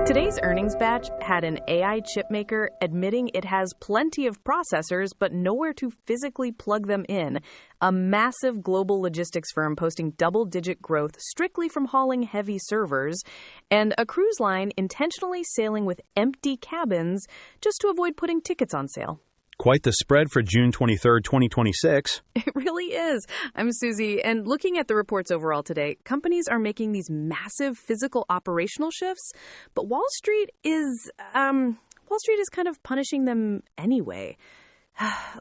Today's earnings batch had an AI chipmaker admitting it has plenty of processors but nowhere to physically plug them in, a massive global logistics firm posting double-digit growth strictly from hauling heavy servers, and a cruise line intentionally sailing with empty cabins just to avoid putting tickets on sale. Quite the spread for June 23rd, 2026. It really is. I'm Susie, and looking at the reports overall today, companies are making these massive physical operational shifts, but Wall Street is kind of punishing them anyway.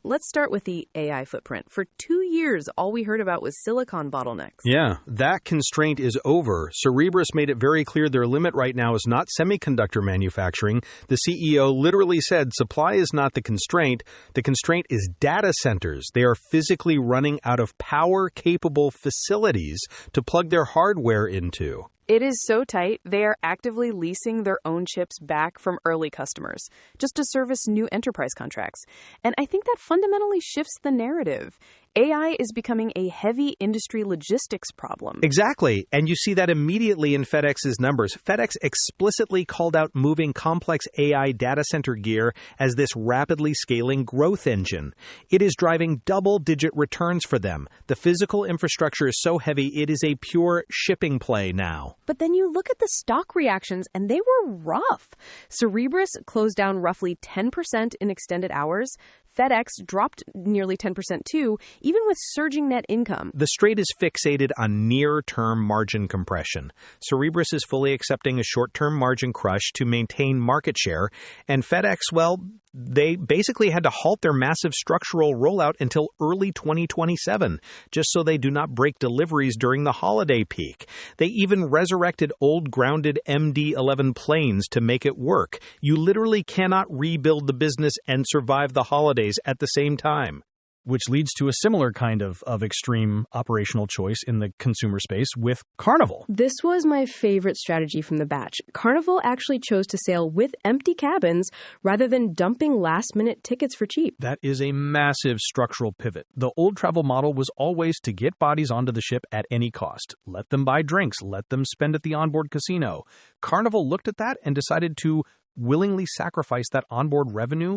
Let's start with the AI footprint. For 2 years, all we heard about was silicon bottlenecks. Yeah, that constraint is over. Cerebras made it very clear their limit right now is not semiconductor manufacturing. The CEO literally said supply is not the constraint. The constraint is data centers. They are physically running out of power-capable facilities to plug their hardware into. It is so tight, they are actively leasing their own chips back from early customers, just to service new enterprise contracts. And I think that fundamentally shifts the narrative. AI is becoming a heavy industry logistics problem. Exactly. And you see that immediately in FedEx's numbers. FedEx explicitly called out moving complex AI data center gear as this rapidly scaling growth engine. It is driving double-digit returns for them. The physical infrastructure is so heavy, it is a pure shipping play now. But then you look at the stock reactions, and they were rough. Cerebras closed down roughly 10% in extended hours. FedEx dropped nearly 10% too, even with surging net income. The Strait is fixated on near-term margin compression. Cerebras is fully accepting a short-term margin crush to maintain market share, and FedEx, well, they basically had to halt their massive structural rollout until early 2027, just so they do not break deliveries during the holiday peak. They even resurrected old grounded MD-11 planes to make it work. You literally cannot rebuild the business and survive the holidays at the same time. Which leads to a similar kind of extreme operational choice in the consumer space with Carnival. This was my favorite strategy from the batch. Carnival actually chose to sail with empty cabins rather than dumping last-minute tickets for cheap. That is a massive structural pivot. The old travel model was always to get bodies onto the ship at any cost. Let them buy drinks, let them spend at the onboard casino. Carnival looked at that and decided to willingly sacrifice that onboard revenue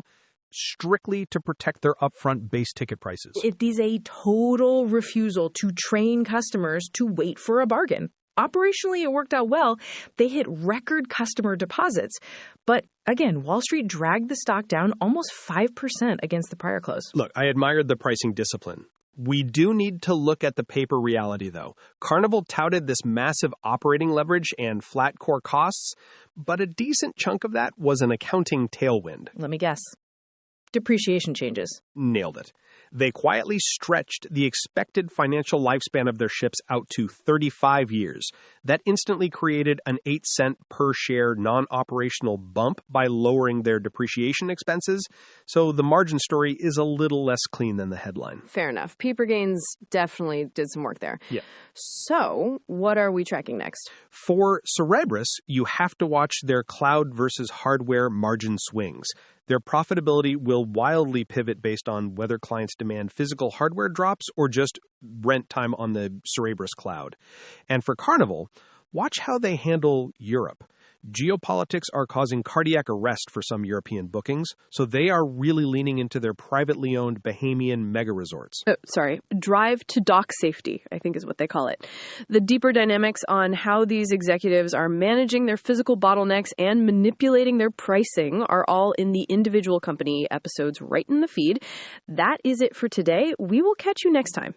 strictly to protect their upfront base ticket prices. It is a total refusal to train customers to wait for a bargain. Operationally, it worked out well. They hit record customer deposits. But again, Wall Street dragged the stock down almost 5% against the prior close. Look, I admired the pricing discipline. We do need to look at the paper reality, though. Carnival touted this massive operating leverage and flat core costs, but a decent chunk of that was an accounting tailwind. Let me guess. Depreciation changes. Nailed it. They quietly stretched the expected financial lifespan of their ships out to 35 years. That instantly created an 8-cent per share non-operational bump by lowering their depreciation expenses. So the margin story is a little less clean than the headline. Fair enough. Peeper Gaines definitely did some work there. Yeah. So what are we tracking next? For Cerebras, you have to watch their cloud versus hardware margin swings. Their profitability will wildly pivot based on whether clients demand physical hardware drops or just rent time on the Cerebras cloud. And for Carnival, watch how they handle Europe. Geopolitics are causing cardiac arrest for some European bookings, so they are really leaning into their privately owned Bahamian mega resorts. Drive to dock safety, I think is what they call it. The deeper dynamics on how these executives are managing their physical bottlenecks and manipulating their pricing are all in the individual company episodes right in the feed. That is it for today. We will catch you next time.